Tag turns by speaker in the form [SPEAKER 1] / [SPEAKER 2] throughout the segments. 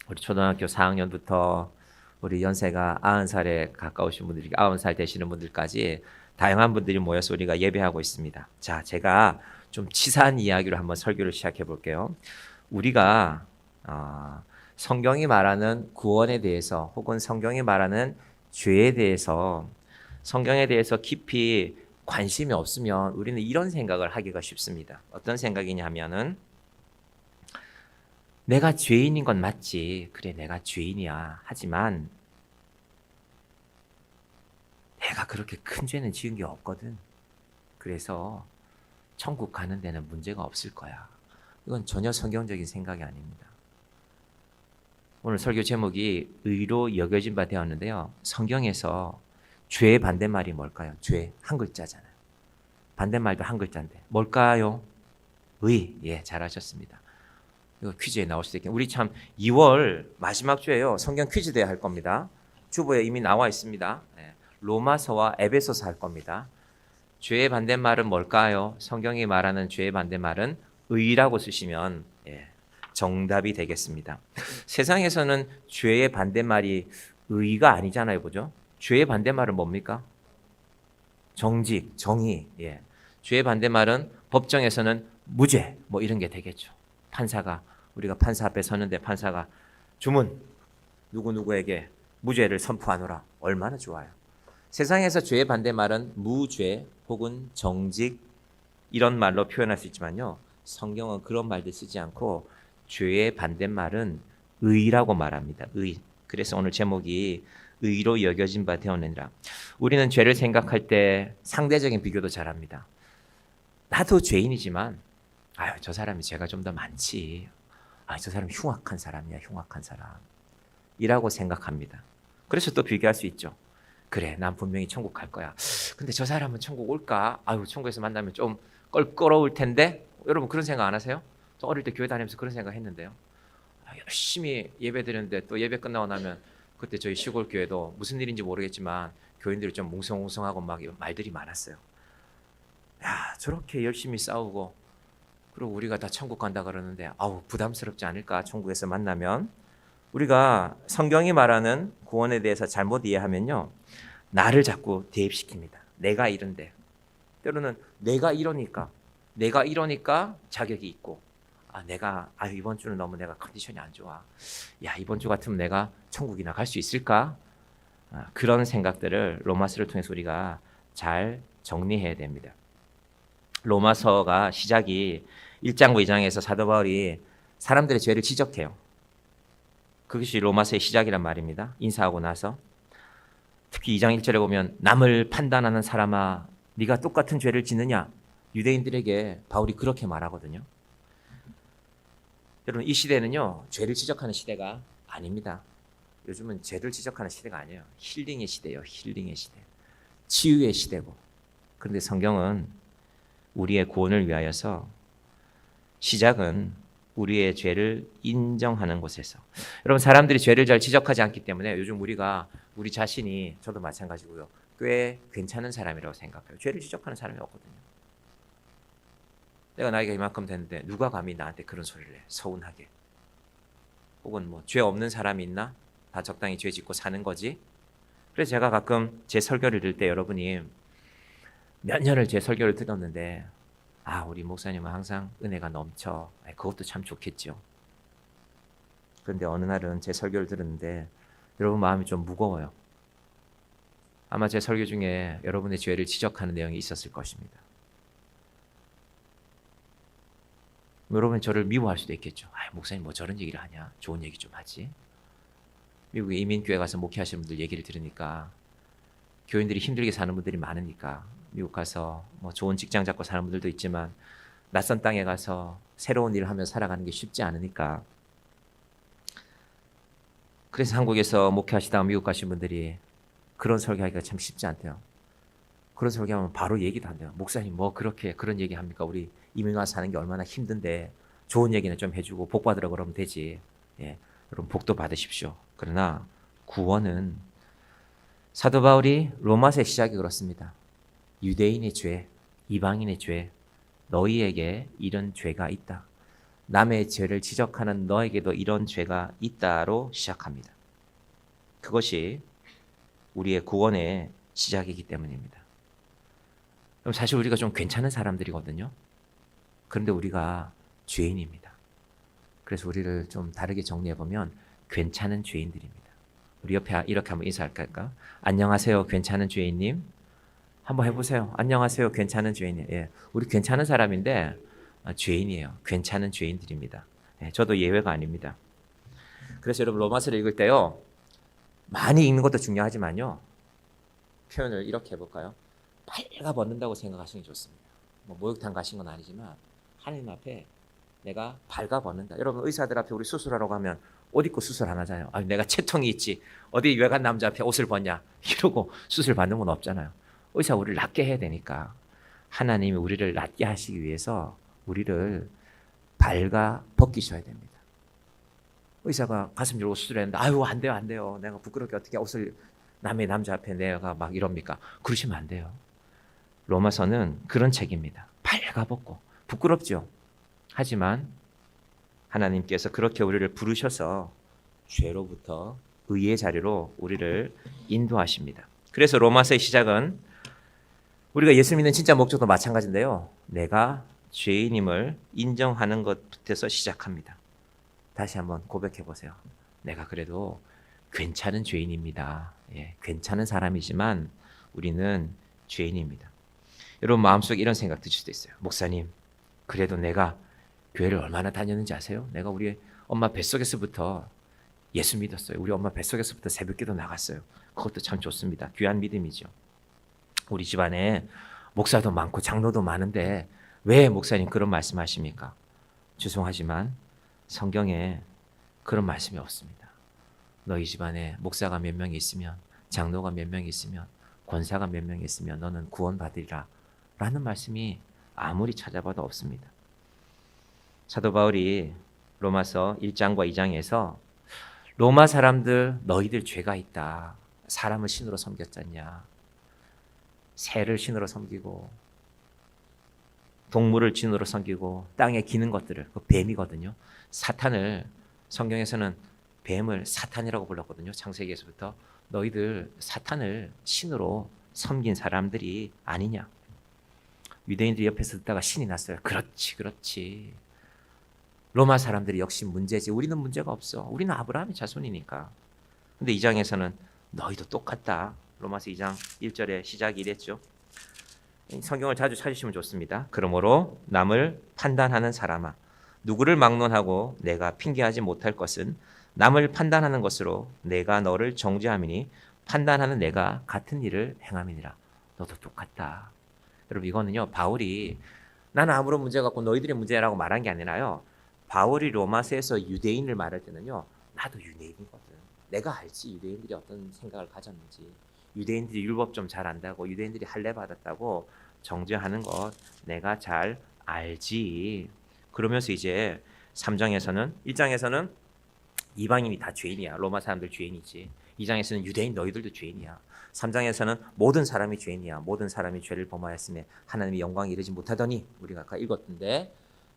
[SPEAKER 1] 우리 초등학교 4학년부터 우리 연세가 90살에 가까우신 분들이 90살 되시는 분들까지 다양한 분들이 모여서 우리가 예배하고 있습니다. 자, 제가 좀 치사한 이야기로 한번 설교를 시작해 볼게요. 우리가 성경이 말하는 구원에 대해서 혹은 성경이 말하는 죄에 대해서 성경에 대해서 깊이 관심이 없으면 우리는 이런 생각을 하기가 쉽습니다. 어떤 생각이냐 하면은 내가 죄인인 건 맞지. 그래, 내가 죄인이야. 하지만 내가 그렇게 큰 죄는 지은 게 없거든. 그래서 천국 가는 데는 문제가 없을 거야. 이건 전혀 성경적인 생각이 아닙니다. 오늘 설교 제목이 의로 여겨진 바 되었는데요. 성경에서 죄의 반대말이 뭘까요? 죄 한 글자잖아요. 반대말도 한 글자인데 뭘까요? 의. 예, 잘하셨습니다. 이거 퀴즈에 나올 수도 있겠네요. 우리 참 2월 마지막 주에요. 성경 퀴즈 대회 할 겁니다. 주보에 이미 나와 있습니다. 예, 로마서와 에베소서 할 겁니다. 죄의 반대말은 뭘까요? 성경이 말하는 죄의 반대말은 의라고 쓰시면 정답이 되겠습니다. 세상에서는 죄의 반대말이 의가 아니잖아요. 보죠? 죄의 반대말은 뭡니까? 정직, 정의. 예. 죄의 반대말은 법정에서는 무죄 뭐 이런 게 되겠죠. 판사가 우리가 판사 앞에 서는데 판사가 주문 누구누구에게 무죄를 선포하노라. 얼마나 좋아요. 세상에서 죄의 반대말은 무죄 혹은 정직 이런 말로 표현할 수 있지만요. 성경은 그런 말들 쓰지 않고 죄의 반대말은 의라고 말합니다. 의. 그래서 오늘 제목이 의로 여겨진 바 되었느니라. 우리는 죄를 생각할 때 상대적인 비교도 잘합니다. 나도 죄인이지만 아유, 저 사람이 죄가 좀 더 많지. 저 사람 흉악한 사람이야, 흉악한 사람. 이라고 생각합니다. 그래서 또 비교할 수 있죠. 그래, 난 분명히 천국 갈 거야. 근데 저 사람은 천국 올까? 아유, 천국에서 만나면 좀 껄끄러울 텐데. 여러분 그런 생각 안 하세요? 저 어릴 때 교회 다니면서 그런 생각 했는데요. 열심히 예배 드렸는데 또 예배 끝나고 나면 그때 저희 시골 교회도 무슨 일인지 모르겠지만 교인들이 좀 뭉성뭉성하고 막 말들이 많았어요. 야, 저렇게 열심히 싸우고 그리고 우리가 다 천국 간다 그러는데 아우 부담스럽지 않을까 천국에서 만나면. 우리가 성경이 말하는 구원에 대해서 잘못 이해하면요. 나를 자꾸 대입시킵니다. 내가 이런데. 때로는 내가 이러니까 자격이 있고 내가 이번 주는 너무 내가 컨디션이 안 좋아. 야, 이번 주 같으면 내가 천국이나 갈 수 있을까? 그런 생각들을 로마서를 통해서 우리가 잘 정리해야 됩니다. 로마서가 시작이 1장과 2장에서 사도 바울이 사람들의 죄를 지적해요. 그것이 로마서의 시작이란 말입니다. 인사하고 나서 특히 2장 1절에 보면 남을 판단하는 사람아 네가 똑같은 죄를 짓느냐. 유대인들에게 바울이 그렇게 말하거든요. 여러분 이 시대는요. 죄를 지적하는 시대가 아닙니다. 요즘은 죄를 지적하는 시대가 아니에요. 힐링의 시대예요. 힐링의 시대. 치유의 시대고. 그런데 성경은 우리의 구원을 위하여서 시작은 우리의 죄를 인정하는 곳에서. 여러분 사람들이 죄를 잘 지적하지 않기 때문에 요즘 우리가 우리 자신이 저도 마찬가지고요. 꽤 괜찮은 사람이라고 생각해요. 죄를 지적하는 사람이 없거든요. 내가 나이가 이만큼 됐는데 누가 감히 나한테 그런 소리를 해. 서운하게. 혹은 뭐 죄 없는 사람이 있나? 다 적당히 죄 짓고 사는 거지. 그래서 제가 가끔 제 설교를 들을 때 여러분이 몇 년을 제 설교를 들었는데 우리 목사님은 항상 은혜가 넘쳐. 그것도 참 좋겠죠. 그런데 어느 날은 제 설교를 들었는데 여러분 마음이 좀 무거워요. 아마 제 설교 중에 여러분의 죄를 지적하는 내용이 있었을 것입니다. 여러분이 저를 미워할 수도 있겠죠. 목사님 뭐 저런 얘기를 하냐. 좋은 얘기 좀 하지. 미국에 이민교회 가서 목회하시는 분들 얘기를 들으니까 교인들이 힘들게 사는 분들이 많으니까 미국 가서 뭐 좋은 직장 잡고 사는 분들도 있지만 낯선 땅에 가서 새로운 일을 하며 살아가는 게 쉽지 않으니까. 그래서 한국에서 목회하시다가 미국 가신 분들이 그런 설교하기가 참 쉽지 않대요. 그런 설교하면 바로 얘기도 한대요. 목사님 뭐 그렇게 그런 얘기 합니까? 우리 이민 와서 사는 게 얼마나 힘든데 좋은 얘기는 좀 해주고 복 받으라고 그러면 되지. 여러분 복도 받으십시오. 그러나 구원은 사도 바울이 로마서의 시작이 그렇습니다. 유대인의 죄, 이방인의 죄, 너희에게 이런 죄가 있다. 남의 죄를 지적하는 너에게도 이런 죄가 있다로 시작합니다. 그것이 우리의 구원의 시작이기 때문입니다. 그럼 사실 우리가 좀 괜찮은 사람들이거든요. 그런데 우리가 죄인입니다. 그래서 우리를 좀 다르게 정리해보면 괜찮은 죄인들입니다. 우리 옆에 이렇게 한번 인사할까? 안녕하세요, 괜찮은 죄인님. 한번 해보세요. 안녕하세요, 괜찮은 죄인님. 예, 우리 괜찮은 사람인데 죄인이에요. 괜찮은 죄인들입니다. 예, 저도 예외가 아닙니다. 그래서 여러분 로마서를 읽을 때요, 많이 읽는 것도 중요하지만요, 표현을 이렇게 해볼까요? 빨가 벗는다고 생각하시는 게 좋습니다. 뭐 목욕탕 가신 건 아니지만 하나님 앞에 내가 발가 벗는다. 여러분 의사들 앞에 우리 수술하러 가면 옷 입고 수술 안 하잖아요. 아니, 내가 채통이 있지 어디 외간 남자 앞에 옷을 벗냐 이러고 수술 받는 건 없잖아요. 의사 우리를 낫게 해야 되니까 하나님이 우리를 낫게 하시기 위해서 우리를 발가 벗기셔야 됩니다. 의사가 가슴 열고 수술했는데 아유 안 돼요 안 돼요. 내가 부끄럽게 어떻게 옷을 남의 남자 앞에 내가 막 이럽니까? 그러시면 안 돼요. 로마서는 그런 책입니다. 발가 벗고 부끄럽죠. 하지만 하나님께서 그렇게 우리를 부르셔서 죄로부터 의의 자리로 우리를 인도하십니다. 그래서 로마서의 시작은 우리가 예수 믿는 진짜 목적도 마찬가지인데요. 내가 죄인임을 인정하는 것부터 시작합니다. 다시 한번 고백해 보세요. 내가 그래도 괜찮은 죄인입니다. 예, 괜찮은 사람이지만 우리는 죄인입니다. 여러분 마음속에 이런 생각 드실 수도 있어요. 목사님, 그래도 내가 교회를 얼마나 다녔는지 아세요? 내가 우리 엄마 뱃속에서부터 예수 믿었어요. 우리 엄마 뱃속에서부터 새벽기도 나갔어요. 그것도 참 좋습니다. 귀한 믿음이죠. 우리 집안에 목사도 많고 장로도 많은데 왜 목사님 그런 말씀하십니까? 죄송하지만 성경에 그런 말씀이 없습니다. 너희 집안에 목사가 몇 명이 있으면, 장로가 몇 명이 있으면, 권사가 몇 명이 있으면 너는 구원받으리라 라는 말씀이 아무리 찾아봐도 없습니다. 사도 바울이 로마서 1장과 2장에서 로마 사람들 너희들 죄가 있다. 사람을 신으로 섬겼잖냐. 새를 신으로 섬기고 동물을 신으로 섬기고 땅에 기는 것들을, 그 뱀이거든요. 사탄을 성경에서는 뱀을 사탄이라고 불렀거든요. 창세기에서부터. 너희들 사탄을 신으로 섬긴 사람들이 아니냐. 유대인들이 옆에서 듣다가 신이 났어요. 그렇지 그렇지. 로마 사람들이 역시 문제지. 우리는 문제가 없어. 우리는 아브라함의 자손이니까. 근데 2장에서는 너희도 똑같다. 로마서 2장 1절에 시작이 이랬죠. 성경을 자주 찾으시면 좋습니다. 그러므로 남을 판단하는 사람아, 누구를 막론하고 내가 핑계하지 못할 것은 남을 판단하는 것으로 내가 너를 정죄함이니 판단하는 내가 같은 일을 행함이니라. 너도 똑같다. 여러분 이거는요, 바울이 나는 아무런 문제가 없고 너희들의 문제라고 말한 게 아니라요, 바울이 로마서에서 유대인을 말할 때는요, 나도 유대인이거든. 내가 알지 유대인들이 어떤 생각을 가졌는지. 유대인들이 율법 좀 잘 안다고, 유대인들이 할례 받았다고 정죄하는 것 내가 잘 알지. 그러면서 이제 3장에서는, 1장에서는 이방인이 다 죄인이야. 로마 사람들 죄인이지. 2장에서는 유대인 너희들도 죄인이야. 3장에서는 모든 사람이 죄인이야. 모든 사람이 죄를 범하였으며 하나님의 영광에 이르지 못하더니, 우리가 아까 읽었던데,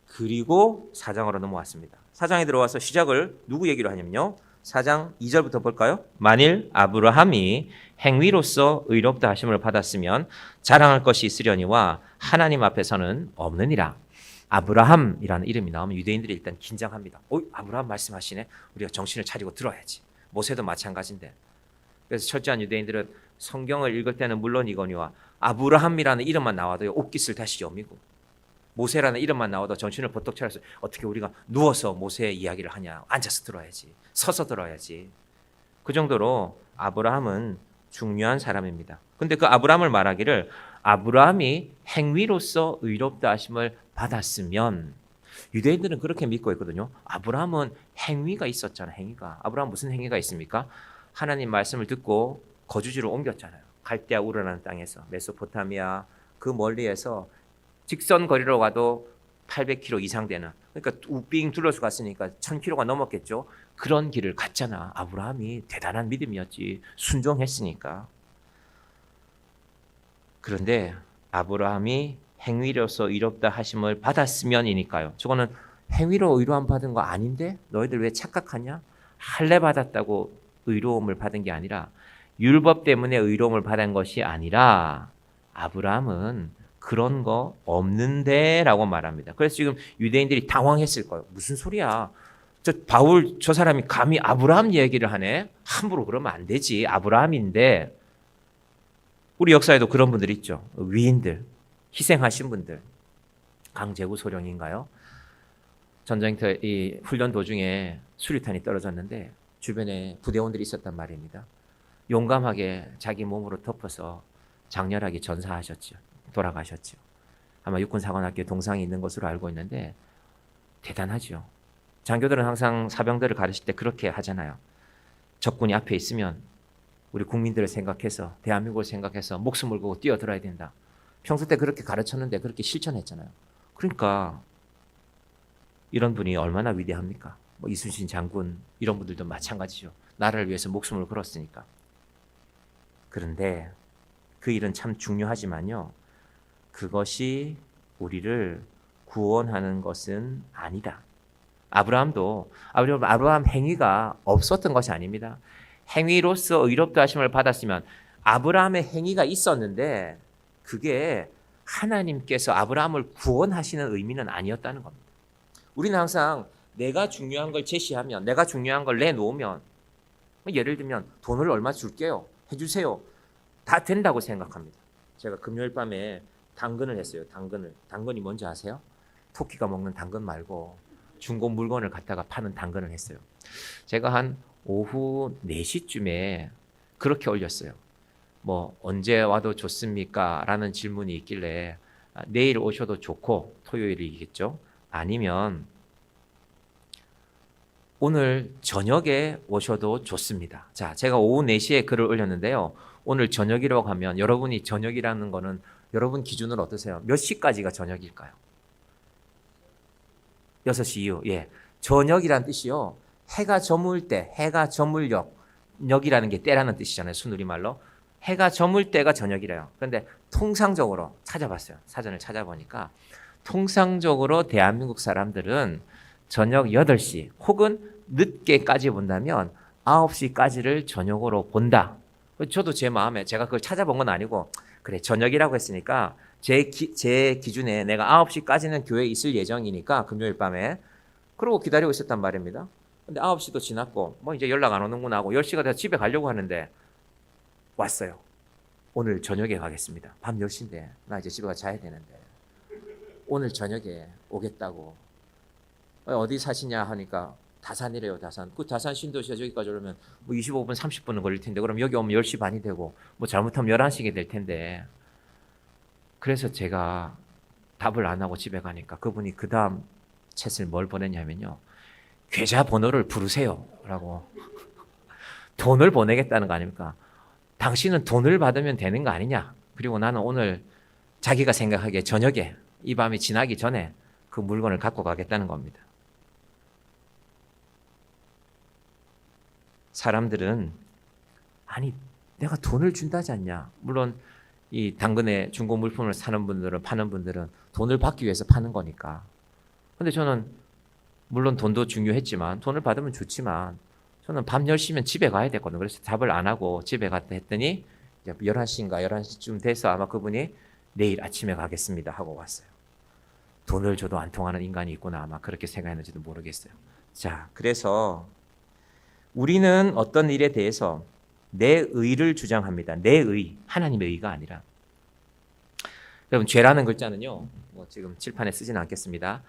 [SPEAKER 1] 그리고 4장으로 넘어왔습니다. 4장에 들어와서 시작을 누구 얘기로 하냐면요, 4장 2절부터 볼까요? 만일 아브라함이 행위로서 의롭다 하심을 받았으면 자랑할 것이 있으려니와 하나님 앞에서는 없느니라. 아브라함이라는 이름이 나오면 유대인들이 일단 긴장합니다. 아브라함 말씀하시네. 우리가 정신을 차리고 들어야지. 모세도 마찬가지인데. 그래서 철저한 유대인들은 성경을 읽을 때는 물론이거니와 아브라함이라는 이름만 나와도 옷깃을 다시 여미고, 모세라는 이름만 나와도 정신을 버떡 차려서 어떻게 우리가 누워서 모세의 이야기를 하냐. 앉아서 들어야지. 서서 들어야지. 그 정도로 아브라함은 중요한 사람입니다. 근데 그 아브라함을 말하기를 아브라함이 행위로서 의롭다 하심을 받았으면, 유대인들은 그렇게 믿고 있거든요. 아브라함은 행위가 있었잖아요. 행위가. 아브라함 무슨 행위가 있습니까? 하나님 말씀을 듣고 거주지로 옮겼잖아요. 갈대아 우르라는 땅에서, 메소포타미아 그 멀리에서 직선 거리로 가도 800km 이상 되는, 그러니까 우빙 둘러서 갔으니까 1000km가 넘었겠죠. 그런 길을 갔잖아. 아브라함이 대단한 믿음이었지. 순종했으니까. 그런데 아브라함이 행위로서 의롭다 하심을 받았으면이니까요. 저거는 행위로 의로움 받은 거 아닌데 너희들 왜 착각하냐? 할례 받았다고 의로움을 받은 게 아니라 율법 때문에 의로움을 받은 것이 아니라 아브라함은 그런 거 없는데 라고 말합니다. 그래서 지금 유대인들이 당황했을 거예요. 무슨 소리야? 저 바울 저 사람이 감히 아브라함 얘기를 하네? 함부로 그러면 안 되지. 아브라함인데. 우리 역사에도 그런 분들이 있죠. 위인들, 희생하신 분들. 강제구 소령인가요? 전쟁터 이 훈련 도중에 수류탄이 떨어졌는데 주변에 부대원들이 있었단 말입니다. 용감하게 자기 몸으로 덮어서 장렬하게 전사하셨죠. 돌아가셨죠. 아마 육군사관학교 동상이 있는 것으로 알고 있는데 대단하죠. 장교들은 항상 사병들을 가르칠 때 그렇게 하잖아요. 적군이 앞에 있으면 우리 국민들을 생각해서 대한민국을 생각해서 목숨을 걸고 뛰어들어야 된다. 평소 때 그렇게 가르쳤는데 그렇게 실천했잖아요. 그러니까 이런 분이 얼마나 위대합니까? 뭐 이순신 장군 이런 분들도 마찬가지죠. 나라를 위해서 목숨을 걸었으니까. 그런데 그 일은 참 중요하지만요. 그것이 우리를 구원하는 것은 아니다. 아브라함도 아브라함 행위가 없었던 것이 아닙니다. 행위로서 의롭다 하심을 받았으면 아브라함의 행위가 있었는데 그게 하나님께서 아브라함을 구원하시는 의미는 아니었다는 겁니다. 우리는 항상 내가 중요한 걸 제시하면 내가 중요한 걸 내놓으면 예를 들면 돈을 얼마 줄게요. 해주세요. 다 된다고 생각합니다. 제가 금요일 밤에 당근을 했어요. 당근이 뭔지 아세요? 토끼가 먹는 당근 말고 중고 물건을 갖다가 파는 당근을 했어요. 제가 한 오후 4시쯤에 그렇게 올렸어요. 뭐 언제 와도 좋습니까? 라는 질문이 있길래 내일 오셔도 좋고 토요일이겠죠. 아니면 오늘 저녁에 오셔도 좋습니다. 자, 제가 오후 4시에 글을 올렸는데요. 오늘 저녁이라고 하면 여러분이 저녁이라는 거는 여러분 기준으로 어떠세요? 몇 시까지가 저녁일까요? 6시 이후. 예. 저녁이란 뜻이요. 해가 저물 때, 해가 저물역. 역이라는 게 때라는 뜻이잖아요. 순우리말로. 해가 저물 때가 저녁이래요. 그런데 통상적으로 찾아봤어요. 사전을 찾아보니까 통상적으로 대한민국 사람들은 저녁 8시 혹은 늦게까지 본다면 9시까지를 저녁으로 본다. 저도 제 마음에 제가 그걸 찾아본 건 아니고 그래 저녁이라고 했으니까 제 기준에 내가 9시까지는 교회에 있을 예정이니까 금요일 밤에 그러고 기다리고 있었단 말입니다. 근데 9시도 지났고 뭐 이제 연락 안 오는구나 하고 10시가 돼서 집에 가려고 하는데 왔어요. 오늘 저녁에 가겠습니다. 밤 10시인데 나 이제 집에 가 자야 되는데 오늘 저녁에 오겠다고. 어디 사시냐 하니까 다산이래요. 다산. 그 다산 신도시가 저기까지 오려면 뭐 25분 30분은 걸릴 텐데 그럼 여기 오면 10시 반이 되고 뭐 잘못하면 11시가 될 텐데 그래서 제가 답을 안 하고 집에 가니까 그분이 그 다음 챗을 뭘 보냈냐면요. 계좌번호를 부르세요 라고. 돈을 보내겠다는 거 아닙니까? 당신은 돈을 받으면 되는 거 아니냐. 그리고 나는 오늘 자기가 생각하기에 저녁에 이 밤이 지나기 전에 그 물건을 갖고 가겠다는 겁니다. 사람들은 아니 내가 돈을 준다지 않냐. 물론 이 당근에 중고 물품을 사는 분들은 파는 분들은 돈을 받기 위해서 파는 거니까. 근데 저는 물론 돈도 중요했지만 돈을 받으면 좋지만 저는 밤 10시면 집에 가야 되거든요. 그래서 답을 안 하고 집에 갔다 했더니 이제 11시인가 11시쯤 돼서 아마 그분이 내일 아침에 가겠습니다 하고 왔어요. 돈을 줘도 안 통하는 인간이 있구나 아마 그렇게 생각했는지도 모르겠어요. 자, 그래서 우리는 어떤 일에 대해서 내 의를 주장합니다. 내 의, 하나님의 의가 아니라. 여러분 죄라는 글자는요. 뭐 지금 칠판에 쓰지는 않겠습니다.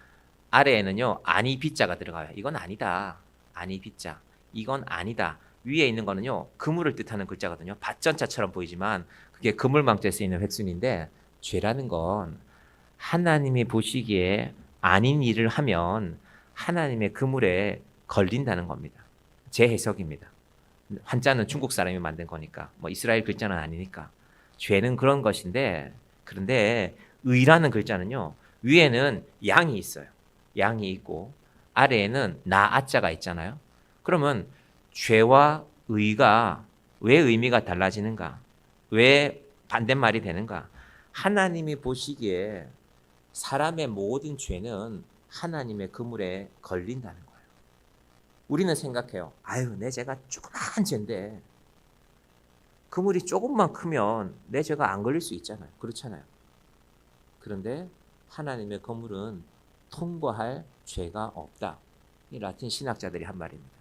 [SPEAKER 1] 아래에는요. 아니 비자가 들어가요. 이건 아니다. 아니 비자. 이건 아니다. 위에 있는 거는요. 그물을 뜻하는 글자거든요. 밭전자처럼 보이지만 그게 그물망자에 쓰이는 획순인데 죄라는 건 하나님이 보시기에 아닌 일을 하면 하나님의 그물에 걸린다는 겁니다. 제 해석입니다. 한자는 중국 사람이 만든 거니까 뭐 이스라엘 글자는 아니니까 죄는 그런 것인데 그런데 의라는 글자는요. 위에는 양이 있어요. 양이 있고 아래에는 나아자가 있잖아요. 그러면 죄와 의가 왜 의미가 달라지는가? 왜 반대말이 되는가? 하나님이 보시기에 사람의 모든 죄는 하나님의 그물에 걸린다는 거예요. 우리는 생각해요. 아유, 내 죄가 조그만 죄인데 그물이 조금만 크면 내 죄가 안 걸릴 수 있잖아요. 그렇잖아요. 그런데 하나님의 그물은 통과할 죄가 없다. 이 라틴 신학자들이 한 말입니다.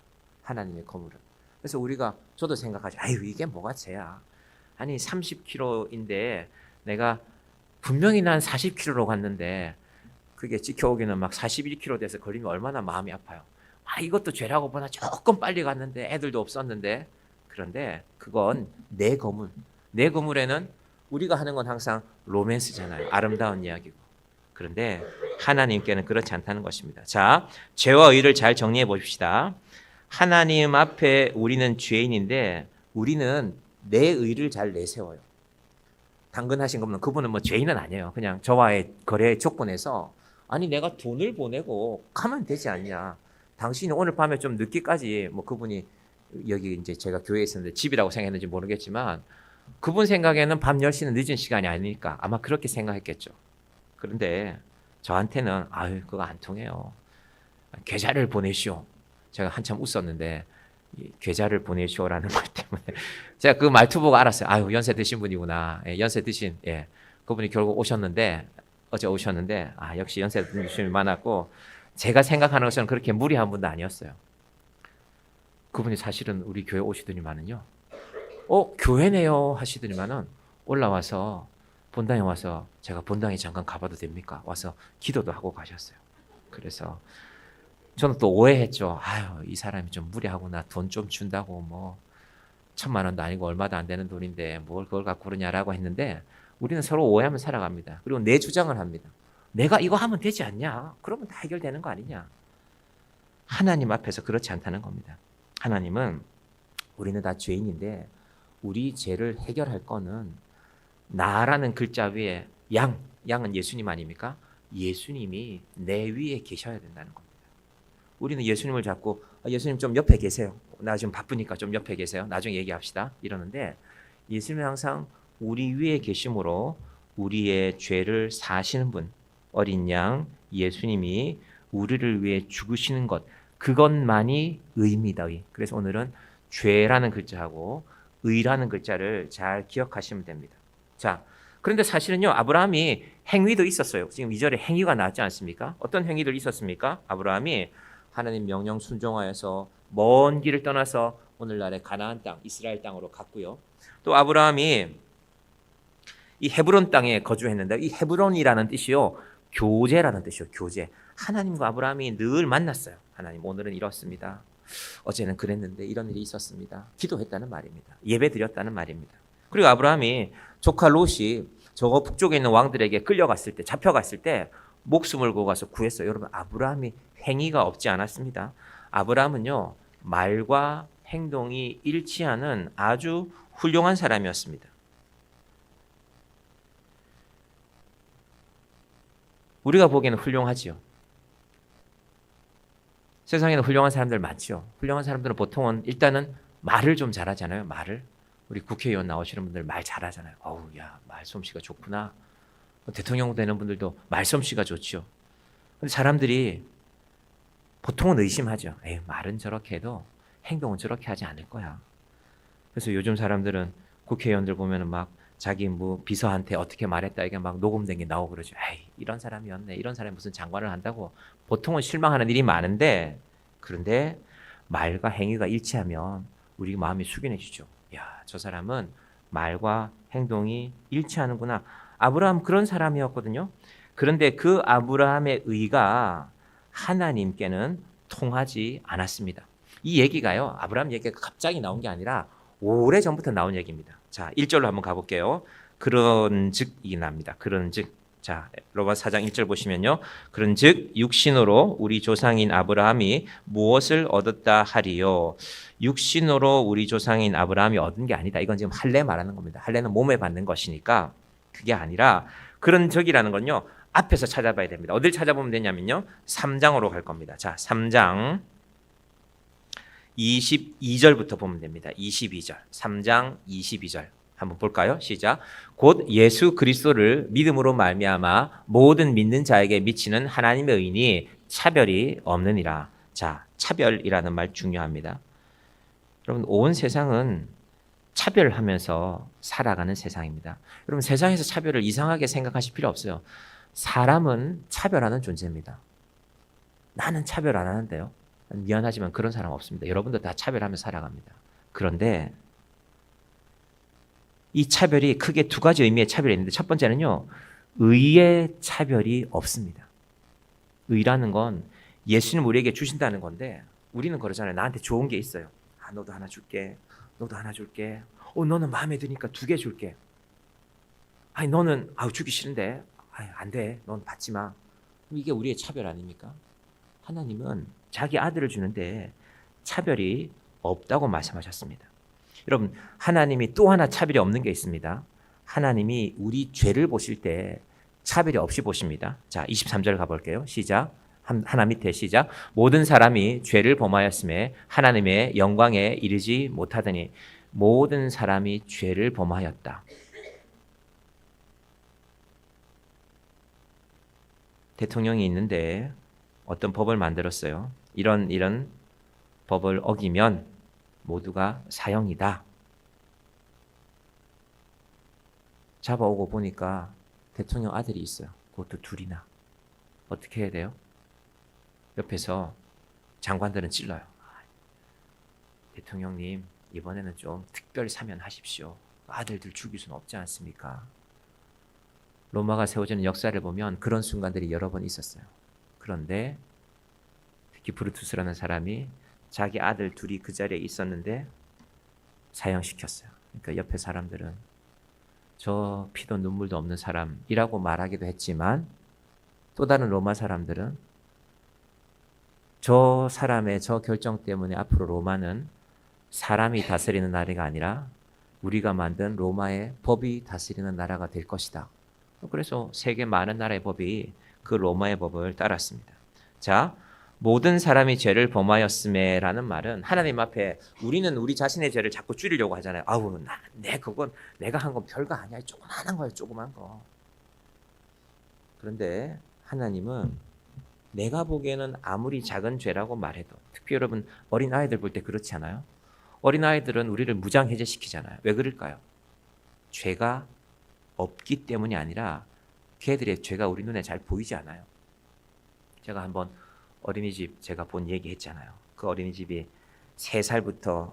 [SPEAKER 1] 하나님의 그물은. 그래서 저도 생각하죠. 아유, 이게 뭐가 죄야. 아니 30km인데 내가 분명히 난 40km로 갔는데 그게 찍혀오기는 막 41km 돼서 걸리면 얼마나 마음이 아파요. 아, 이것도 죄라고 보나 조금 빨리 갔는데 애들도 없었는데. 그런데 그건 내 거물. 내 거물에는 우리가 하는 건 항상 로맨스잖아요. 아름다운 이야기고. 그런데 하나님께는 그렇지 않다는 것입니다. 자, 죄와 의를 잘 정리해 보십시다. 하나님 앞에 우리는 죄인인데 우리는 내 의를 잘 내세워요. 당근하신 거면 그분은 뭐 죄인은 아니에요. 그냥 저와의 거래 조건에서 아니 내가 돈을 보내고 가면 되지 않냐. 당신이 오늘 밤에 좀 늦게까지 뭐 그분이 여기 이제 제가 교회에 있었는데 집이라고 생각했는지 모르겠지만 그분 생각에는 밤 10시는 늦은 시간이 아니니까 아마 그렇게 생각했겠죠. 그런데 저한테는 아유 그거 안 통해요. 계좌를 보내시오. 제가 한참 웃었는데 계좌를 보내시오라는 말 때문에 제가 그 말투 보고 알았어요. 아유 연세 드신 분이구나. 예, 연세 드신 그분이 결국 오셨는데 어제 오셨는데 역시 연세 드신 분이 많았고 제가 생각하는 것은 그렇게 무리한 분도 아니었어요. 그분이 사실은 우리 교회 오시더니만은요. 교회네요 하시더니만은 올라와서 본당에 와서 제가 본당에 잠깐 가봐도 됩니까? 와서 기도도 하고 가셨어요. 그래서 저는 또 오해했죠. 아유, 이 사람이 좀 무리하구나. 돈 좀 준다고 뭐 1,000만 원도 아니고 얼마도 안 되는 돈인데 뭘 그걸 갖고 그러냐라고 했는데 우리는 서로 오해하면 살아갑니다. 그리고 내 주장을 합니다. 내가 이거 하면 되지 않냐? 그러면 다 해결되는 거 아니냐? 하나님 앞에서 그렇지 않다는 겁니다. 하나님은 우리는 다 죄인인데 우리 죄를 해결할 거는 나라는 글자 위에 양은 예수님 아닙니까? 예수님이 내 위에 계셔야 된다는 겁니다. 우리는 예수님을 잡고 예수님 좀 옆에 계세요. 나 지금 바쁘니까 좀 옆에 계세요. 나중에 얘기합시다. 이러는데 예수님은 항상 우리 위에 계심으로 우리의 죄를 사시는 분, 어린 양 예수님이 우리를 위해 죽으시는 것, 그것만이 의입니다. 의. 그래서 오늘은 죄라는 글자하고 의라는 글자를 잘 기억하시면 됩니다. 자, 그런데 사실은요, 아브라함이 행위도 있었어요. 지금 2절에 행위가 나왔지 않습니까? 어떤 행위들이 있었습니까? 아브라함이 하나님 명령 순종하여서 먼 길을 떠나서 오늘날의 가나안 땅, 이스라엘 땅으로 갔고요. 또 아브라함이 이 헤브론 땅에 거주했는데 이 헤브론이라는 뜻이요, 교제라는 뜻이요, 교제. 하나님과 아브라함이 늘 만났어요. 하나님 오늘은 이렇습니다. 어제는 그랬는데 이런 일이 있었습니다. 기도했다는 말입니다. 예배 드렸다는 말입니다. 그리고 아브라함이 조카 롯이 저 북쪽에 있는 왕들에게 끌려갔을 때, 잡혀갔을 때 목숨을 걸고 가서 구했어요. 여러분, 아브라함이 행위가 없지 않았습니다. 아브라함은요, 말과 행동이 일치하는 아주 훌륭한 사람이었습니다. 우리가 보기에는 훌륭하지요. 세상에는 훌륭한 사람들 많죠. 훌륭한 사람들은 보통은 일단은 말을 좀 잘하잖아요. 말을. 우리 국회의원 나오시는 분들 말 잘하잖아요. 어우, 야, 말솜씨가 좋구나. 대통령 되는 분들도 말솜씨가 좋죠. 근데 사람들이 보통은 의심하죠. 에이, 말은 저렇게 해도 행동은 저렇게 하지 않을 거야. 그래서 요즘 사람들은 국회의원들 보면은 막 자기 뭐 비서한테 어떻게 말했다 이게 막 녹음된 게 나오고 그러죠. 에이, 이런 사람이었네. 이런 사람이 무슨 장관을 한다고. 보통은 실망하는 일이 많은데, 그런데 말과 행위가 일치하면 우리 마음이 숙연해지죠. 야, 저 사람은 말과 행동이 일치하는구나. 아브라함 그런 사람이었거든요. 그런데 그 아브라함의 의가 하나님께는 통하지 않았습니다. 이 얘기가요, 아브라함 얘기가 갑자기 나온 게 아니라 오래전부터 나온 얘기입니다. 자, 1절로 한번 가볼게요. 그런즉이 납니다. 그런즉. 자, 로마서 4장 1절 보시면요. 그런즉 육신으로 우리 조상인 아브라함이 무엇을 얻었다 하리요. 육신으로 우리 조상인 아브라함이 얻은 게 아니다. 이건 지금 할례 말하는 겁니다. 할례는 몸에 받는 것이니까 그게 아니라 그런즉이라는 건요, 앞에서 찾아봐야 됩니다. 어딜 찾아보면 되냐면요, 3장으로 갈 겁니다. 자, 3장 22절부터 보면 됩니다. 22절. 3장 22절. 한번 볼까요? 시작. 곧 예수 그리스도를 믿음으로 말미암아 모든 믿는 자에게 미치는 하나님의 의인이 차별이 없느니라. 자, 차별이라는 말 중요합니다. 여러분, 온 세상은 차별하면서 살아가는 세상입니다. 여러분, 세상에서 차별을 이상하게 생각하실 필요 없어요. 사람은 차별하는 존재입니다. 나는 차별 안 하는데요. 미안하지만 그런 사람 없습니다. 여러분도 다 차별하며 살아갑니다. 그런데 이 차별이 크게 두 가지 의미의 차별이 있는데, 첫 번째는요, 의의 차별이 없습니다. 의라는 건 예수님 우리에게 주신다는 건데, 우리는 그러잖아요. 나한테 좋은 게 있어요. 너도 하나 줄게. 너도 하나 줄게. 너는 마음에 드니까 2개 줄게. 아니, 너는 주기 싫은데. 안 돼. 넌 받지 마. 이게 우리의 차별 아닙니까? 하나님은 자기 아들을 주는데 차별이 없다고 말씀하셨습니다. 여러분, 하나님이 또 하나 차별이 없는 게 있습니다. 하나님이 우리 죄를 보실 때 차별이 없이 보십니다. 자, 23절 가볼게요. 시작. 하나 밑에 시작. 모든 사람이 죄를 범하였음에 하나님의 영광에 이르지 못하더니 모든 사람이 죄를 범하였다. 대통령이 있는데 어떤 법을 만들었어요. 이런 법을 어기면 모두가 사형이다. 잡아오고 보니까 대통령 아들이 있어요. 그것도 2이나. 어떻게 해야 돼요? 옆에서 장관들은 찔러요. 대통령님, 이번에는 좀 특별 사면하십시오. 아들들 죽일 수는 없지 않습니까? 로마가 세워지는 역사를 보면 그런 순간들이 여러 번 있었어요. 그런데 특히 브루투스라는 사람이 자기 아들 2이 그 자리에 있었는데 사형시켰어요. 그러니까 옆에 사람들은 저 피도 눈물도 없는 사람이라고 말하기도 했지만, 또 다른 로마 사람들은 저 사람의 저 결정 때문에 앞으로 로마는 사람이 다스리는 나라가 아니라 우리가 만든 로마의 법이 다스리는 나라가 될 것이다. 그래서 세계 많은 나라의 법이 그 로마의 법을 따랐습니다. 자, 모든 사람이 죄를 범하였음에 라는 말은 하나님 앞에 우리는 우리 자신의 죄를 자꾸 줄이려고 하잖아요. 그건 내가 한 건 별거 아니야. 조그만한 거예요. 조그만 거. 그런데 하나님은 내가 보기에는 아무리 작은 죄라고 말해도, 특히 여러분 어린아이들 볼 때 그렇지 않아요? 어린아이들은 우리를 무장해제시키잖아요. 왜 그럴까요? 죄가 없기 때문이 아니라 걔들의 죄가 우리 눈에 잘 보이지 않아요. 제가 한번 어린이집 제가 본 얘기 했잖아요. 그 어린이집이 3살부터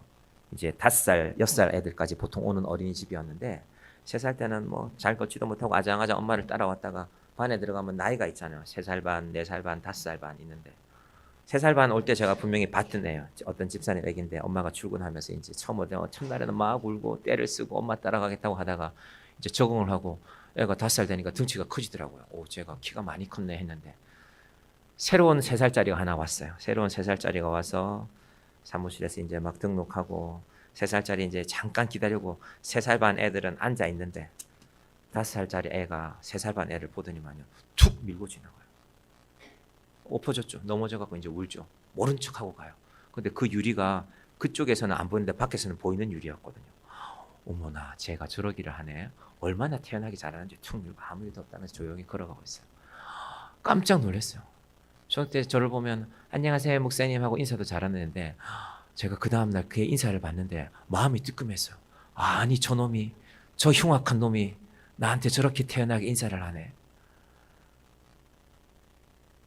[SPEAKER 1] 이제 5살, 6살 애들까지 보통 오는 어린이집이었는데, 3살 때는 뭐 잘 걷지도 못하고 아장아장 엄마를 따라왔다가 반에 들어가면 나이가 있잖아요. 3살 반, 4살 반, 5살 반 있는데, 3살 반 올 때 제가 분명히 봤던 애예요. 어떤 집사님 애기인데 엄마가 출근하면서 이제 처음 올 때 첫날에는 막 울고 떼를 쓰고 엄마 따라가겠다고 하다가 이제 적응을 하고 애가 5살 되니까 등치가 커지더라고요. 제가 키가 많이 컸네 했는데, 새로운 3살짜리가 하나 왔어요. 새로운 3살짜리가 와서 사무실에서 이제 막 등록하고, 3살짜리 이제 잠깐 기다리고 3살 반 애들은 앉아 있는데 5살짜리 애가 3살 반 애를 보더니만요, 툭 밀고 지나가요. 엎어졌죠. 넘어져갖고 이제 울죠. 모른 척하고 가요. 근데 그 유리가 그쪽에서는 안 보이는데 밖에서는 보이는 유리였거든요. 어머나, 쟤가 저러기를 하네. 얼마나 태어나기 잘하는지 툭 밀고 아무 일도 없다면서 조용히 걸어가고 있어요. 깜짝 놀랐어요. 저때 저를 보면 안녕하세요 목사님 하고 인사도 잘하는데, 제가 그 다음날 그의 인사를 받는데 마음이 뜨끔했어요. 아니, 저놈이, 저 흉악한 놈이 나한테 저렇게 태연하게 인사를 하네.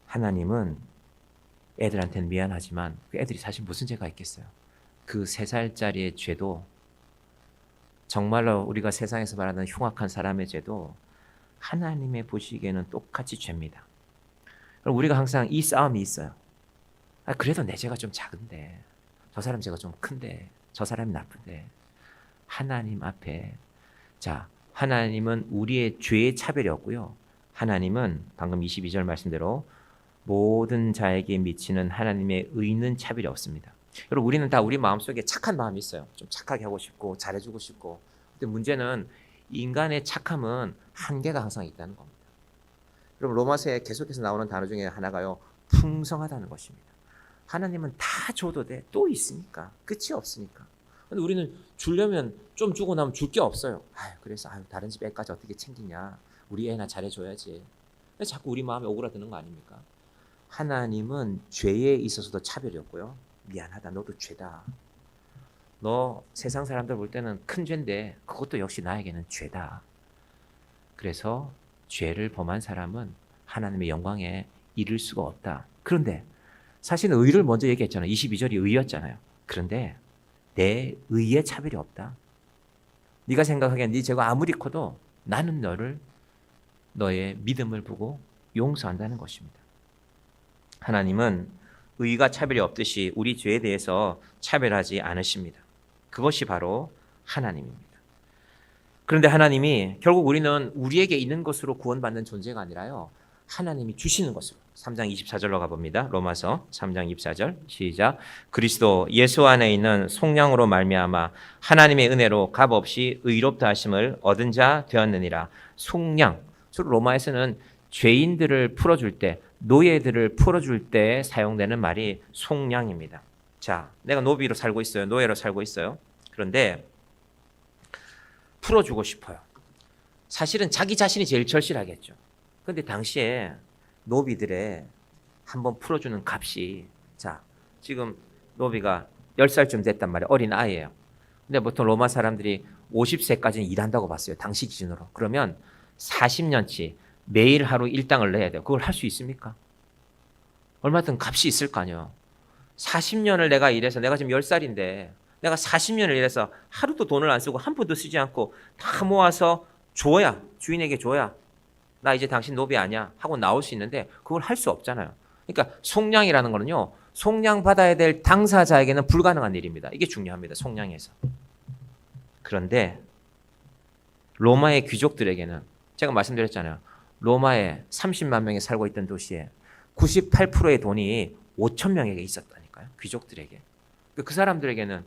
[SPEAKER 1] 하나님은 애들한테는 미안하지만 그 애들이 사실 무슨 죄가 있겠어요. 그 3살짜리의 죄도, 정말로 우리가 세상에서 말하는 흉악한 사람의 죄도 하나님의 보시기에는 똑같이 죄입니다. 그럼 우리가 항상 이 싸움이 있어요. 그래도 내 죄가 좀 작은데, 저 사람 죄가 좀 큰데, 저 사람이 나쁜데. 하나님 앞에, 자, 하나님은 우리의 죄의 차별이 없고요. 하나님은 방금 22절 말씀대로 모든 자에게 미치는 하나님의 의는 차별이 없습니다. 여러분, 우리는 다 우리 마음속에 착한 마음이 있어요. 좀 착하게 하고 싶고 잘해주고 싶고. 근데 문제는 인간의 착함은 한계가 항상 있다는 겁니다. 여러분, 로마서에 계속해서 나오는 단어 중에 하나가요, 풍성하다는 것입니다. 하나님은 다 줘도 돼. 또 있으니까. 끝이 없으니까. 근데 우리는 주려면 좀 주고 나면 줄 게 없어요. 그래서 다른 집 애까지 어떻게 챙기냐. 우리 애나 잘해줘야지. 자꾸 우리 마음에 오그라드는 거 아닙니까? 하나님은 죄에 있어서도 차별이 없고요. 미안하다, 너도 죄다. 너 세상 사람들 볼 때는 큰 죄인데 그것도 역시 나에게는 죄다. 그래서 죄를 범한 사람은 하나님의 영광에 이를 수가 없다. 그런데 사실은 의를 먼저 얘기했잖아요. 22절이 의였잖아요. 그런데 내 의에 차별이 없다. 네가 생각하기엔 네 죄가 아무리 커도 나는 너의 믿음을 보고 용서한다는 것입니다. 하나님은 의가 차별이 없듯이 우리 죄에 대해서 차별하지 않으십니다. 그것이 바로 하나님입니다. 그런데 하나님이 결국 우리는 우리에게 있는 것으로 구원받는 존재가 아니라요, 하나님이 주시는 것으로. 3장 24절로 가봅니다. 로마서 3장 24절 시작. 그리스도 예수 안에 있는 속량으로 말미암아 하나님의 은혜로 값없이 의롭다 하심을 얻은 자 되었느니라. 속량, 주로 로마에서는 죄인들을 풀어줄 때, 노예들을 풀어줄 때 사용되는 말이 속량입니다. 자, 내가 노비로 살고 있어요. 노예로 살고 있어요. 그런데 풀어주고 싶어요. 사실은 자기 자신이 제일 절실하겠죠. 그런데 당시에 노비들의 한번 풀어주는 값이, 자, 지금 노비가 10살쯤 됐단 말이에요. 어린 아이예요. 근데 보통 로마 사람들이 50세까지는 일한다고 봤어요. 당시 기준으로. 그러면 40년치 매일 하루 일당을 내야 돼요. 그걸 할 수 있습니까? 얼마든 값이 있을 거 아니에요. 40년을 내가 일해서, 내가 지금 10살인데 내가 40년을 일해서 하루도 돈을 안 쓰고 한 푼도 쓰지 않고 다 모아서 줘야, 주인에게 줘야 나 이제 당신 노비 아니야 하고 나올 수 있는데 그걸 할 수 없잖아요. 그러니까 속량이라는 거는요, 속량 받아야 될 당사자에게는 불가능한 일입니다. 이게 중요합니다. 속량에서. 그런데 로마의 귀족들에게는, 제가 말씀드렸잖아요. 로마에 30만 명이 살고 있던 도시에 98%의 돈이 5천 명에게 있었다니까요. 귀족들에게. 그 사람들에게는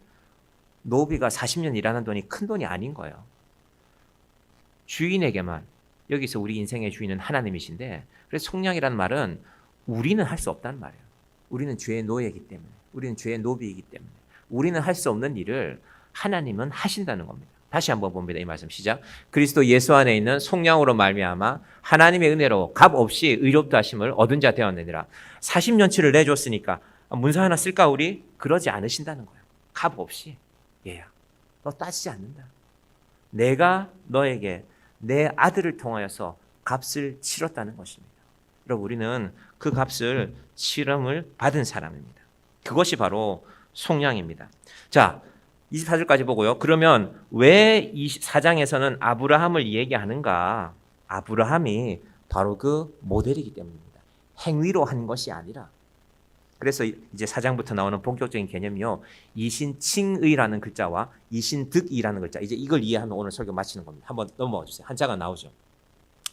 [SPEAKER 1] 노비가 40년 일하는 돈이 큰 돈이 아닌 거예요. 주인에게만, 여기서 우리 인생의 주인은 하나님이신데, 그래서 속량이라는 말은 우리는 할 수 없다는 말이에요. 우리는 죄의 노예이기 때문에, 우리는 죄의 노비이기 때문에 우리는 할 수 없는 일을 하나님은 하신다는 겁니다. 다시 한번 봅니다. 이 말씀 시작. 그리스도 예수 안에 있는 속량으로 말미암아 하나님의 은혜로 값없이 의롭다 하심을 얻은 자 되었느니라. 40년치를 내줬으니까 문서 하나 쓸까 우리? 그러지 않으신다는 거예요. 값없이. 얘야, 너 따지지 않는다. 내가 너에게 내 아들을 통하여서 값을 치렀다는 것입니다. 여러분, 우리는 그 값을 치름을 받은 사람입니다. 그것이 바로 속량입니다. 자, 24절까지 보고요. 그러면 왜 24장에서는 아브라함을 얘기하는가? 아브라함이 바로 그 모델이기 때문입니다. 행위로 한 것이 아니라. 그래서 이제 4장부터 나오는 본격적인 개념이요, 이신칭의라는 글자와 이신득이라는 글자, 이제 이걸 이해하면 오늘 설교 마치는 겁니다. 한번 넘어가 주세요. 한자가 나오죠.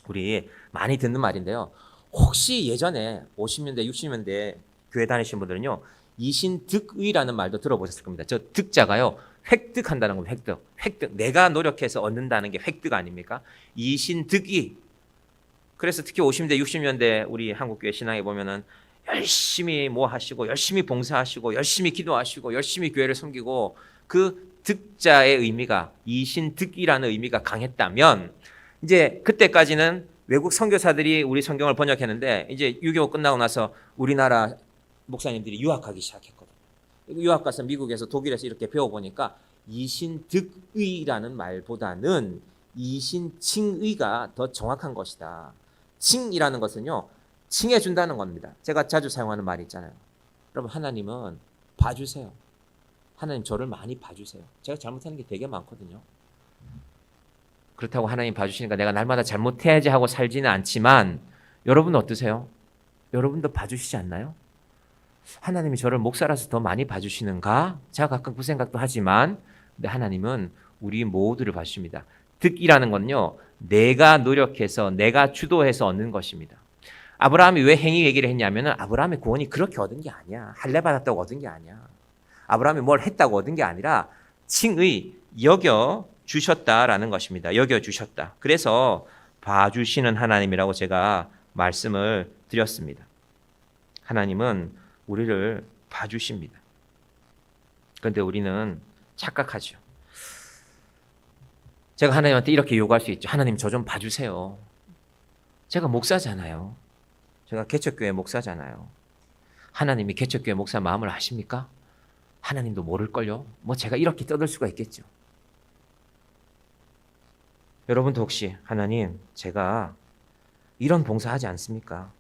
[SPEAKER 1] 우리 많이 듣는 말인데요, 혹시 예전에 50년대 60년대 교회 다니신 분들은요, 이신득의라는 말도 들어보셨을 겁니다. 저 득자가요, 획득한다는 겁니다. 획득. 내가 노력해서 얻는다는 게 획득 아닙니까? 이신득의. 그래서 특히 50년대 60년대 우리 한국교회 신앙에 보면은 열심히 뭐 하시고, 열심히 봉사하시고, 열심히 기도하시고, 열심히 교회를 섬기고, 그 득자의 의미가, 이신득이라는 의미가 강했다면, 이제 그때까지는 외국 선교사들이 우리 성경을 번역했는데, 이제 6.25 끝나고 나서 우리나라 목사님들이 유학하기 시작했거든요. 유학 가서 미국에서 독일에서 이렇게 배워보니까 이신득의라는 말보다는 이신칭의가 더 정확한 것이다. 칭이라는 것은요, 칭해준다는 겁니다. 제가 자주 사용하는 말이 있잖아요. 여러분, 하나님은 봐주세요. 하나님 저를 많이 봐주세요. 제가 잘못하는 게 되게 많거든요. 그렇다고 하나님 봐주시니까 내가 날마다 잘못해야지 하고 살지는 않지만, 여러분 어떠세요? 여러분도 봐주시지 않나요? 하나님이 저를 목사라서 더 많이 봐주시는가? 제가 가끔 그 생각도 하지만, 근데 하나님은 우리 모두를 봐주십니다. 득이라는 건요, 내가 노력해서, 내가 주도해서 얻는 것입니다. 아브라함이 왜 행위 얘기를 했냐면은, 아브라함의 구원이 그렇게 얻은 게 아니야. 할례 받았다고 얻은 게 아니야. 아브라함이 뭘 했다고 얻은 게 아니라 칭의, 여겨 주셨다라는 것입니다. 여겨 주셨다. 그래서 봐주시는 하나님이라고 제가 말씀을 드렸습니다. 하나님은 우리를 봐주십니다. 그런데 우리는 착각하죠. 제가 하나님한테 이렇게 요구할 수 있죠. 하나님 저 좀 봐주세요. 제가 목사잖아요. 제가 개척교회 목사잖아요. 하나님이 개척교회 목사 마음을 아십니까? 하나님도 모를걸요. 뭐 제가 이렇게 떠들 수가 있겠죠. 여러분도 혹시 하나님 제가 이런 봉사하지 않습니까?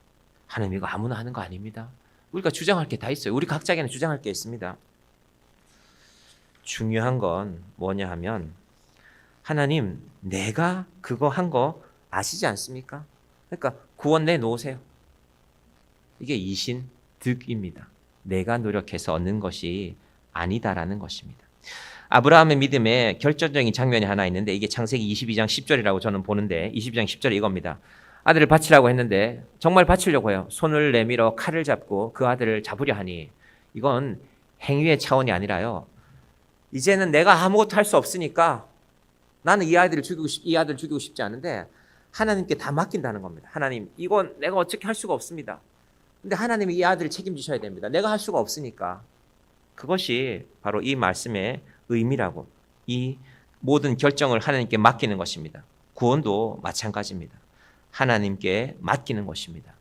[SPEAKER 1] 하나님 이거 아무나 하는 거 아닙니다. 우리가 주장할 게 다 있어요. 우리 각자에게는 주장할 게 있습니다. 중요한 건 뭐냐 하면 하나님 내가 그거 한 거 아시지 않습니까? 그러니까 구원 내놓으세요. 이게 이신득입니다. 내가 노력해서 얻는 것이 아니다라는 것입니다. 아브라함의 믿음에 결정적인 장면이 하나 있는데 이게 창세기 22장 10절이라고 저는 보는데 22장 10절이 이겁니다. 아들을 바치라고 했는데 정말 바치려고 해요. 손을 내밀어 칼을 잡고 그 아들을 잡으려 하니 이건 행위의 차원이 아니라요. 이제는 내가 아무것도 할 수 없으니까 나는 이 아들을 죽이고 싶지 않은데 하나님께 다 맡긴다는 겁니다. 하나님 이건 내가 어떻게 할 수가 없습니다. 근데 하나님이 이 아들을 책임지셔야 됩니다. 내가 할 수가 없으니까. 그것이 바로 이 말씀의 의미라고 이 모든 결정을 하나님께 맡기는 것입니다. 구원도 마찬가지입니다. 하나님께 맡기는 것입니다.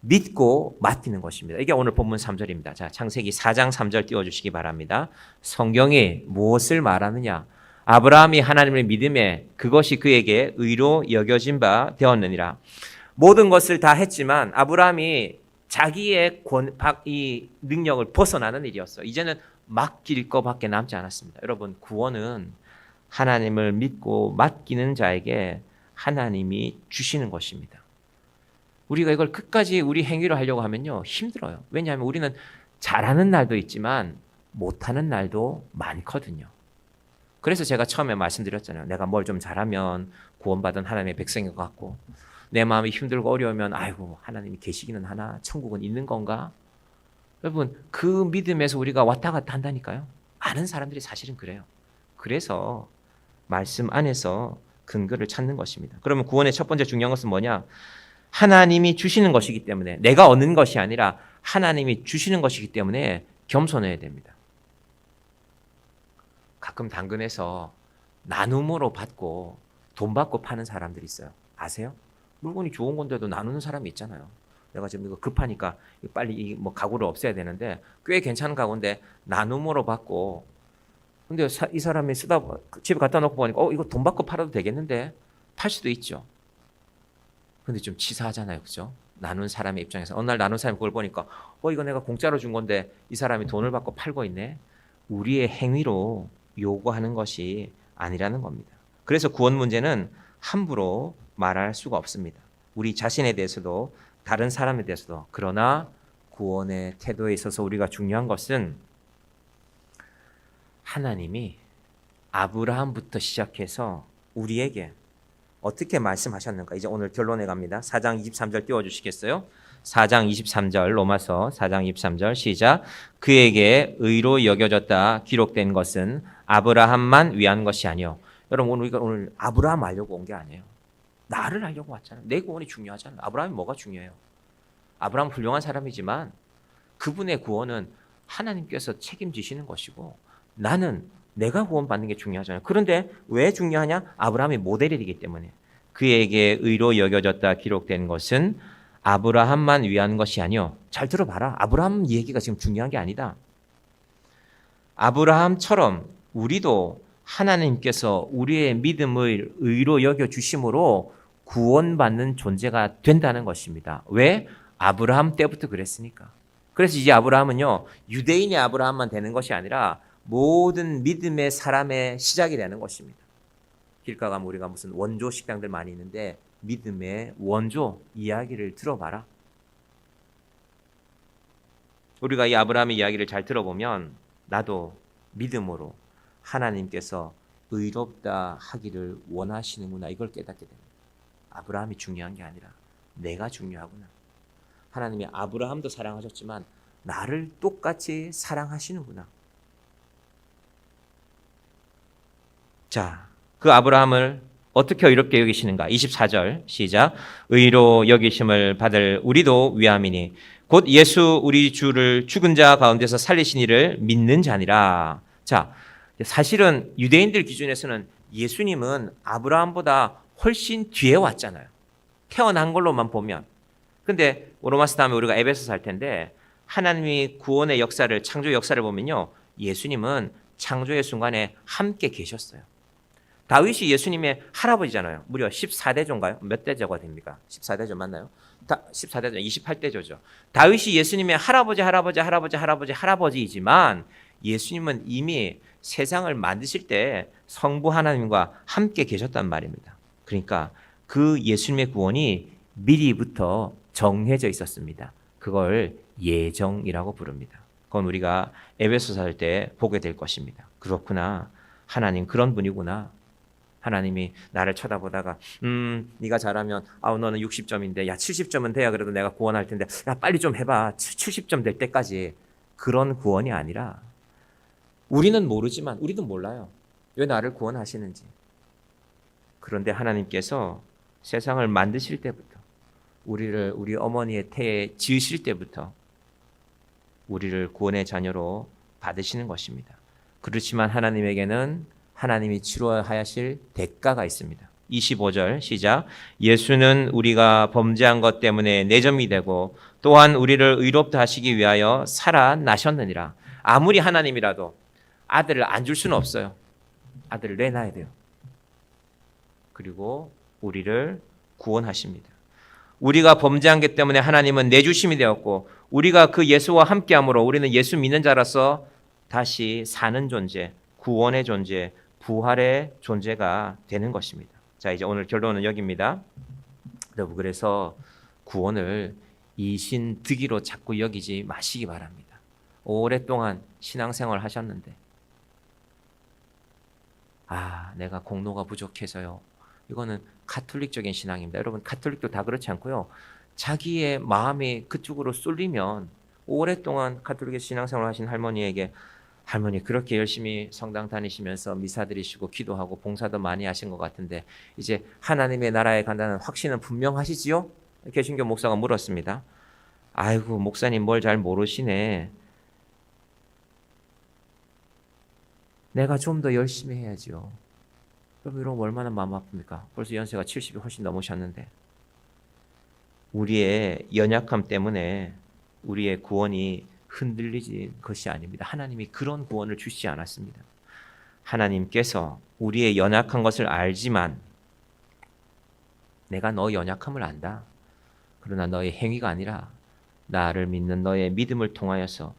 [SPEAKER 1] 믿고 맡기는 것입니다. 이게 오늘 본문 3절입니다. 자, 창세기 4장 3절 띄워주시기 바랍니다. 성경이 무엇을 말하느냐? 아브라함이 하나님을 믿음에 그것이 그에게 의로 여겨진 바 되었느니라. 모든 것을 다 했지만 아브라함이 자기의 이 능력을 벗어나는 일이었어요. 이제는 맡길 것밖에 남지 않았습니다. 여러분 구원은 하나님을 믿고 맡기는 자에게 하나님이 주시는 것입니다. 우리가 이걸 끝까지 우리 행위로 하려고 하면요 힘들어요. 왜냐하면 우리는 잘하는 날도 있지만 못하는 날도 많거든요. 그래서 제가 처음에 말씀드렸잖아요. 내가 뭘 좀 잘하면 구원받은 하나님의 백성인 것 같고 내 마음이 힘들고 어려우면 아이고 하나님이 계시기는 하나 천국은 있는 건가? 여러분 그 믿음에서 우리가 왔다 갔다 한다니까요. 많은 사람들이 사실은 그래요. 그래서 말씀 안에서 근거를 찾는 것입니다. 그러면 구원의 첫 번째 중요한 것은 뭐냐? 하나님이 주시는 것이기 때문에 내가 얻는 것이 아니라 하나님이 주시는 것이기 때문에 겸손해야 됩니다. 가끔 당근에서 나눔으로 받고 돈 받고 파는 사람들이 있어요. 아세요? 물건이 좋은 건데도 나누는 사람이 있잖아요. 내가 지금 이거 급하니까 빨리 뭐 가구를 없애야 되는데 꽤 괜찮은 가구인데 나눔으로 받고 근데 이 사람이 쓰다 집에 갖다 놓고 보니까 이거 돈 받고 팔아도 되겠는데 팔 수도 있죠. 근데 좀 치사하잖아요. 그죠? 나눈 사람의 입장에서 어느 날 나눈 사람이 그걸 보니까 이거 내가 공짜로 준 건데 이 사람이 돈을 받고 팔고 있네. 우리의 행위로 요구하는 것이 아니라는 겁니다. 그래서 구원 문제는 함부로 말할 수가 없습니다. 우리 자신에 대해서도 다른 사람에 대해서도. 그러나 구원의 태도에 있어서 우리가 중요한 것은 하나님이 아브라함부터 시작해서 우리에게 어떻게 말씀하셨는가. 이제 오늘 결론에 갑니다. 4장 23절 띄워주시겠어요? 4장 23절 로마서 4장 23절 시작. 그에게 의로 여겨졌다 기록된 것은 아브라함만 위한 것이 아니요. 여러분 우리가 오늘 아브라함 알려고 온 게 아니에요. 나를 알려고 왔잖아요. 내 구원이 중요하잖아요. 아브라함이 뭐가 중요해요? 아브라함은 훌륭한 사람이지만 그분의 구원은 하나님께서 책임지시는 것이고 나는 내가 구원받는 게 중요하잖아요. 그런데 왜 중요하냐? 아브라함이 모델이기 때문에. 그에게 의로 여겨졌다 기록된 것은 아브라함만 위한 것이 아니요. 잘 들어봐라. 아브라함 얘기가 지금 중요한 게 아니다. 아브라함처럼 우리도 하나님께서 우리의 믿음을 의로 여겨주심으로 구원받는 존재가 된다는 것입니다. 왜? 아브라함 때부터 그랬으니까. 그래서 이제 아브라함은요. 유대인의 아브라함만 되는 것이 아니라 모든 믿음의 사람의 시작이 되는 것입니다. 길가 가면 우리가 무슨 원조 식당들 많이 있는데 믿음의 원조 이야기를 들어봐라. 우리가 이 아브라함의 이야기를 잘 들어보면 나도 믿음으로 하나님께서 의롭다 하기를 원하시는구나 이걸 깨닫게 됩니다. 아브라함이 중요한 게 아니라 내가 중요하구나. 하나님이 아브라함도 사랑하셨지만 나를 똑같이 사랑하시는구나. 자, 그 아브라함을 어떻게 의롭게 여기시는가? 24절 시작. 의로 여기심을 받을 우리도 위함이니 곧 예수 우리 주를 죽은 자 가운데서 살리신 이를 믿는 자니라. 자, 사실은 유대인들 기준에서는 예수님은 아브라함보다 훨씬 뒤에 왔잖아요. 태어난 걸로만 보면. 근데 로마서 다음에 우리가 에베소서 할 텐데 하나님이 구원의 역사를, 창조 역사를 보면요, 예수님은 창조의 순간에 함께 계셨어요. 다윗이 예수님의 할아버지잖아요. 무려 14대조인가요? 몇 대조가 됩니까? 14대조 맞나요? 14대조, 28대조죠. 다윗이 예수님의 할아버지이지만 예수님은 이미 세상을 만드실 때 성부 하나님과 함께 계셨단 말입니다. 그러니까 그 예수님의 구원이 미리부터 정해져 있었습니다. 그걸 예정이라고 부릅니다. 그건 우리가 에베소서 할 때 보게 될 것입니다. 그렇구나. 하나님 그런 분이구나. 하나님이 나를 쳐다보다가 네가 잘하면 너는 60점인데 야 70점은 돼야 그래도 내가 구원할 텐데 야 빨리 좀 해봐. 70점 될 때까지. 그런 구원이 아니라 우리는 모르지만 우리도 몰라요. 왜 나를 구원하시는지. 그런데 하나님께서 세상을 만드실 때부터 우리를 우리 어머니의 태에 지으실 때부터 우리를 구원의 자녀로 받으시는 것입니다. 그렇지만 하나님에게는 하나님이 치러야 하실 대가가 있습니다. 25절 시작. 예수는 우리가 범죄한 것 때문에 내점이 되고 또한 우리를 의롭다 하시기 위하여 살아나셨느니라. 아무리 하나님이라도 아들을 안 줄 수는 없어요. 아들을 내놔야 돼요. 그리고 우리를 구원하십니다. 우리가 범죄한 것 때문에 하나님은 내주심이 되었고 우리가 그 예수와 함께함으로 우리는 예수 믿는 자로서 다시 사는 존재, 구원의 존재, 부활의 존재가 되는 것입니다. 자, 이제 오늘 결론은 여기입니다. 여러분, 그래서 구원을 이신득이로 자꾸 여기지 마시기 바랍니다. 오랫동안 신앙생활 하셨는데 내가 공로가 부족해서요. 이거는 카톨릭적인 신앙입니다. 여러분, 카톨릭도 다 그렇지 않고요. 자기의 마음이 그쪽으로 쏠리면 오랫동안 카톨릭의 신앙생활 하신 할머니에게 할머니 그렇게 열심히 성당 다니시면서 미사 드리시고 기도하고 봉사도 많이 하신 것 같은데 이제 하나님의 나라에 간다는 확신은 분명하시지요? 개신교 목사가 물었습니다. 아이고 목사님 뭘 잘 모르시네. 내가 좀 더 열심히 해야지요. 여러분 이런 거 얼마나 마음 아픕니까? 벌써 연세가 70이 훨씬 넘으셨는데 우리의 연약함 때문에 우리의 구원이 흔들리지 것이 아닙니다. 하나님이 그런 구원을 주시지 않았습니다. 하나님께서 우리의 연약한 것을 알지만 내가 너 연약함을 안다. 그러나 너의 행위가 아니라 나를 믿는 너의 믿음을 통하여서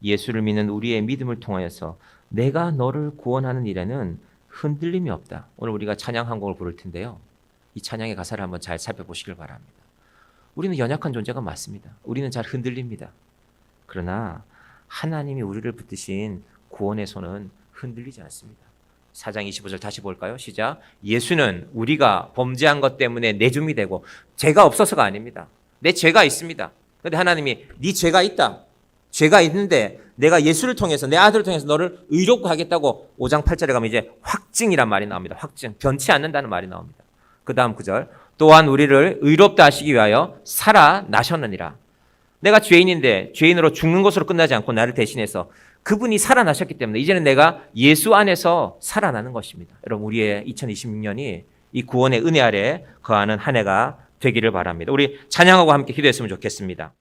[SPEAKER 1] 예수를 믿는 우리의 믿음을 통하여서 내가 너를 구원하는 일에는 흔들림이 없다. 오늘 우리가 찬양 한 곡을 부를 텐데요. 이 찬양의 가사를 한번 잘 살펴보시길 바랍니다. 우리는 연약한 존재가 맞습니다. 우리는 잘 흔들립니다. 그러나 하나님이 우리를 붙드신 구원의 손은 흔들리지 않습니다. 4장 25절 다시 볼까요? 시작. 예수는 우리가 범죄한 것 때문에 내줌이 되고 죄가 없어서가 아닙니다. 내 죄가 있습니다. 그런데 하나님이 네 죄가 있다. 죄가 있는데 내가 예수를 통해서 내 아들을 통해서 너를 의롭게 하겠다고 5장 8절에 가면 이제 확증이란 말이 나옵니다. 확증. 변치 않는다는 말이 나옵니다. 그 다음 9절. 또한 우리를 의롭다 하시기 위하여 살아나셨느니라. 내가 죄인인데 죄인으로 죽는 것으로 끝나지 않고 나를 대신해서 그분이 살아나셨기 때문에 이제는 내가 예수 안에서 살아나는 것입니다. 여러분 우리의 2026년이 이 구원의 은혜 아래 거하는 한 해가 되기를 바랍니다. 우리 찬양하고 함께 기도했으면 좋겠습니다.